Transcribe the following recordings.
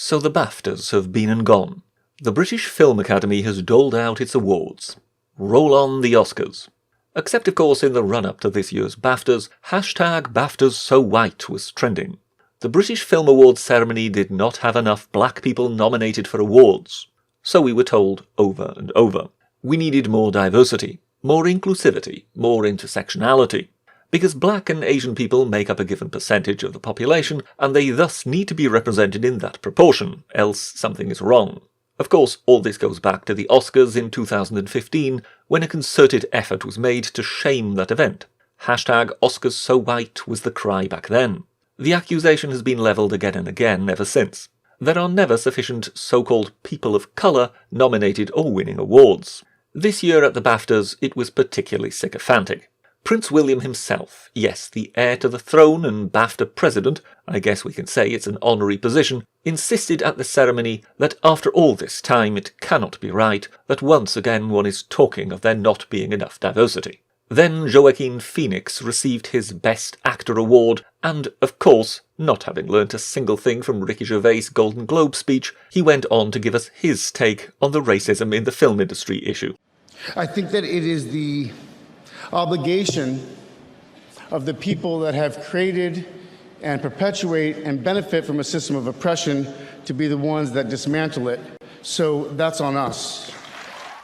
So the BAFTAs have been and gone. The British Film Academy has doled out its awards. Roll on the Oscars. Except of course in the run-up to this year's BAFTAs, #BAFTAsSoWhite was trending. The British Film Awards ceremony did not have enough black people nominated for awards. So we were told over and over. We needed more diversity, more inclusivity, more intersectionality. Because black and Asian people make up a given percentage of the population, and they thus need to be represented in that proportion, else something is wrong. Of course, all this goes back to the Oscars in 2015, when a concerted effort was made to shame that event. #OscarsSoWhite was the cry back then. The accusation has been levelled again and again ever since. There are never sufficient so-called people of colour nominated or winning awards. This year at the BAFTAs it was particularly sycophantic. Prince William himself, yes, the heir to the throne and BAFTA president, I guess we can say it's an honorary position, insisted at the ceremony that after all this time it cannot be right that once again one is talking of there not being enough diversity. Then Joaquin Phoenix received his Best Actor award, and, of course, not having learnt a single thing from Ricky Gervais' Golden Globe speech, he went on to give us his take on the racism in the film industry issue. I think that it is the obligation of the people that have created and perpetuate and benefit from a system of oppression to be the ones that dismantle it. So that's on us.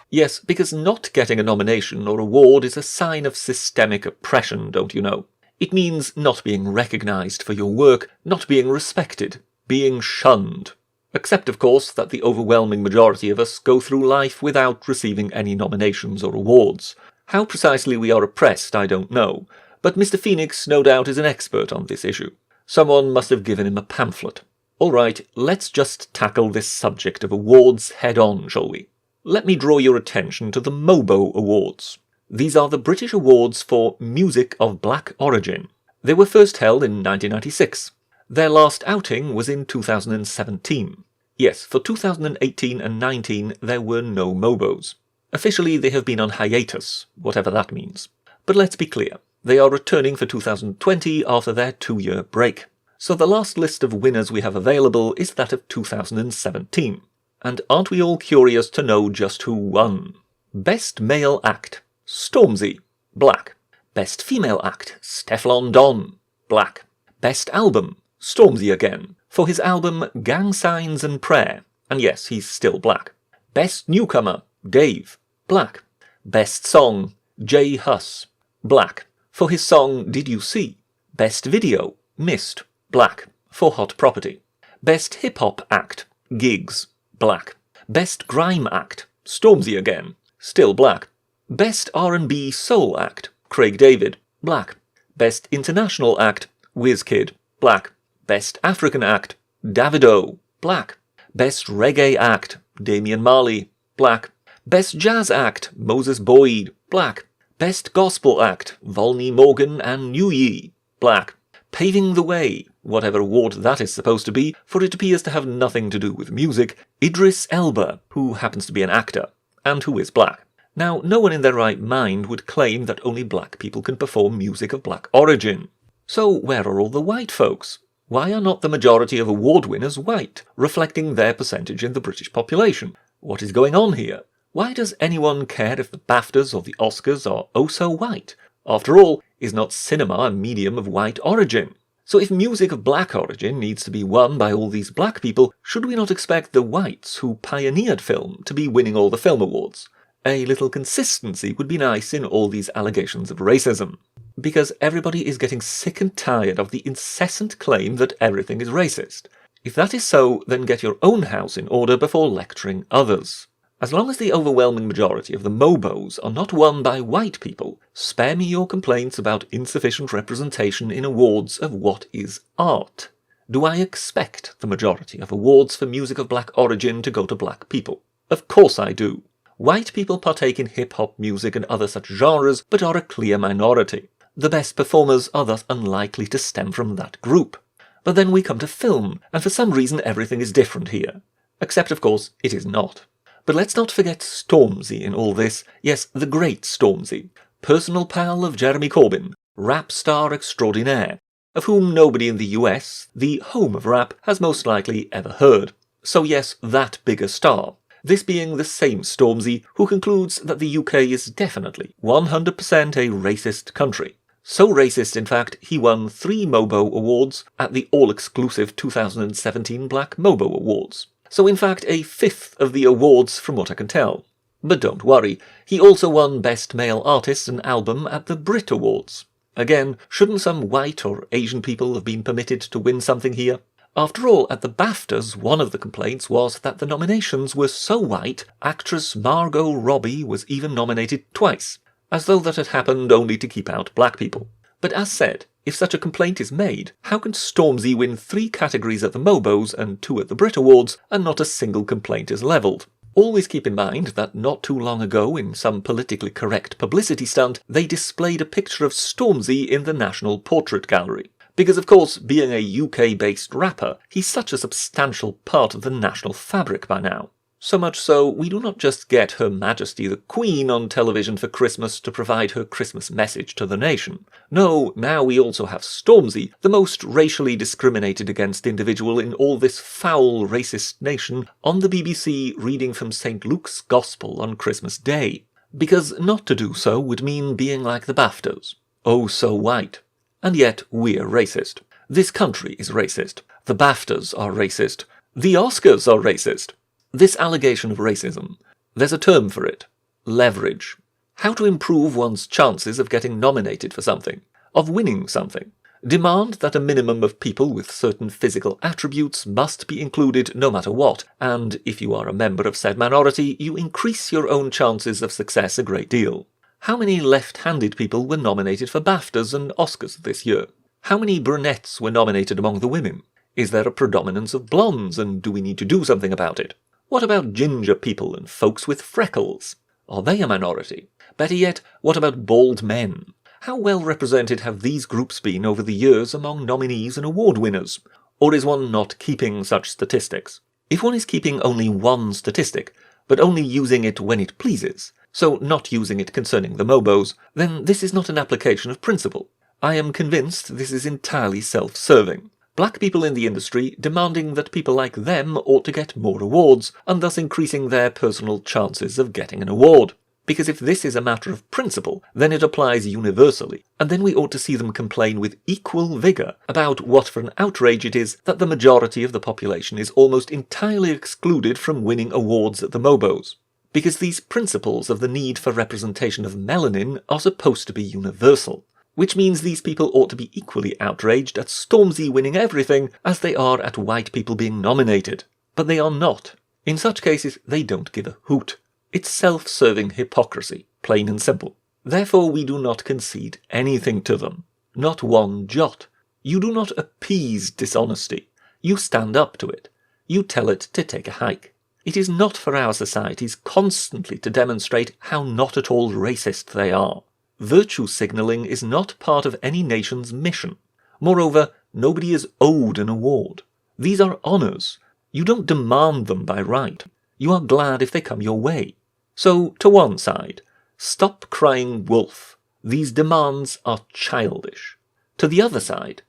Yes, because not getting a nomination or award is a sign of systemic oppression, don't you know? It means not being recognised for your work, not being respected, being shunned. Except, of course, that the overwhelming majority of us go through life without receiving any nominations or awards. How precisely we are oppressed, I don't know, but Mr. Phoenix no doubt is an expert on this issue. Someone must have given him a pamphlet. Alright, let's just tackle this subject of awards head-on, shall we? Let me draw your attention to the MOBO Awards. These are the British Awards for Music of Black Origin. They were first held in 1996. Their last outing was in 2017. Yes, for 2018 and 19 there were no MOBOs. Officially they have been on hiatus, whatever that means. But let's be clear, they are returning for 2020 after their 2-year break. So the last list of winners we have available is that of 2017. And aren't we all curious to know just who won? Best Male Act, Stormzy, black. Best Female Act, Stefflon Don, black. Best Album, Stormzy again, for his album Gang Signs and Prayer, and yes, he's still black. Best Newcomer, Dave, black. Best Song, J Hus, black, for his song Did You See? Best Video, Mist, black, for Hot Property. Best Hip Hop Act, Gigs, black. Best Grime Act, Stormzy again, still black. Best R&B Soul Act, Craig David, black. Best International Act, Wizkid, black. Best African Act, Davido, black. Best Reggae Act, Damian Marley, black. Best Jazz Act, Moses Boyd, black. Best Gospel Act, Volney Morgan and New Ye, black. Paving the Way, whatever award that is supposed to be, for it appears to have nothing to do with music, Idris Elba, who happens to be an actor, and who is black. Now, no one in their right mind would claim that only black people can perform music of black origin. So where are all the white folks? Why are not the majority of award winners white, reflecting their percentage in the British population? What is going on here? Why does anyone care if the BAFTAs or the Oscars are oh so white? After all, is not cinema a medium of white origin? So if music of black origin needs to be won by all these black people, should we not expect the whites who pioneered film to be winning all the film awards? A little consistency would be nice in all these allegations of racism. Because everybody is getting sick and tired of the incessant claim that everything is racist. If that is so, then get your own house in order before lecturing others. As long as the overwhelming majority of the MOBOs are not won by white people, spare me your complaints about insufficient representation in awards of what is art. Do I expect the majority of awards for music of black origin to go to black people? Of course I do. White people partake in hip-hop music and other such genres, but are a clear minority. The best performers are thus unlikely to stem from that group. But then we come to film, and for some reason everything is different here. Except, of course, it is not. But let's not forget Stormzy in all this. Yes, the great Stormzy, personal pal of Jeremy Corbyn, rap star extraordinaire, of whom nobody in the US, the home of rap, has most likely ever heard. So yes, that bigger star. This being the same Stormzy who concludes that the UK is definitely 100% a racist country. So racist, in fact, he won 3 MOBO Awards at the all-exclusive 2017 Black MOBO Awards. So in fact, a fifth of the awards from what I can tell. But don't worry, he also won Best Male Artist and Album at the Brit Awards. Again, shouldn't some white or Asian people have been permitted to win something here? After all, at the BAFTAs, one of the complaints was that the nominations were so white, actress Margot Robbie was even nominated twice, as though that had happened only to keep out black people. But as said, if such a complaint is made, how can Stormzy win 3 categories at the MOBOs and 2 at the Brit Awards, and not a single complaint is levelled? Always keep in mind that not too long ago, in some politically correct publicity stunt, they displayed a picture of Stormzy in the National Portrait Gallery. Because of course, being a UK-based rapper, he's such a substantial part of the national fabric by now. So much so, we do not just get Her Majesty the Queen on television for Christmas to provide her Christmas message to the nation. No, now we also have Stormzy, the most racially discriminated against individual in all this foul racist nation, on the BBC reading from St. Luke's Gospel on Christmas Day. Because not to do so would mean being like the Baftas. Oh, so white. And yet we're racist. This country is racist. The BAFTAs are racist. The Oscars are racist. This allegation of racism, there's a term for it. Leverage. How to improve one's chances of getting nominated for something, of winning something. Demand that a minimum of people with certain physical attributes must be included no matter what, and if you are a member of said minority, you increase your own chances of success a great deal. How many left-handed people were nominated for BAFTAs and Oscars this year? How many brunettes were nominated among the women? Is there a predominance of blondes, and do we need to do something about it? What about ginger people and folks with freckles? Are they a minority? Better yet, what about bald men? How well represented have these groups been over the years among nominees and award winners? Or is one not keeping such statistics? If one is keeping only one statistic, but only using it when it pleases, so not using it concerning the MOBOs, then this is not an application of principle. I am convinced this is entirely self-serving. Black people in the industry demanding that people like them ought to get more awards, and thus increasing their personal chances of getting an award. Because if this is a matter of principle, then it applies universally, and then we ought to see them complain with equal vigour about what for an outrage it is that the majority of the population is almost entirely excluded from winning awards at the MOBOs. Because these principles of the need for representation of melanin are supposed to be universal. Which means these people ought to be equally outraged at Stormzy winning everything as they are at white people being nominated. But they are not. In such cases, they don't give a hoot. It's self-serving hypocrisy, plain and simple. Therefore we do not concede anything to them. Not one jot. You do not appease dishonesty. You stand up to it. You tell it to take a hike. It is not for our societies constantly to demonstrate how not at all racist they are. Virtue signalling is not part of any nation's mission. Moreover, nobody is owed an award. These are honours. You don't demand them by right. You are glad if they come your way. So, to one side, stop crying wolf. These demands are childish. To the other side,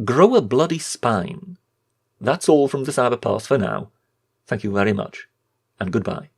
grow a bloody spine. That's all from the cyberpast for now. Thank you very much, and goodbye.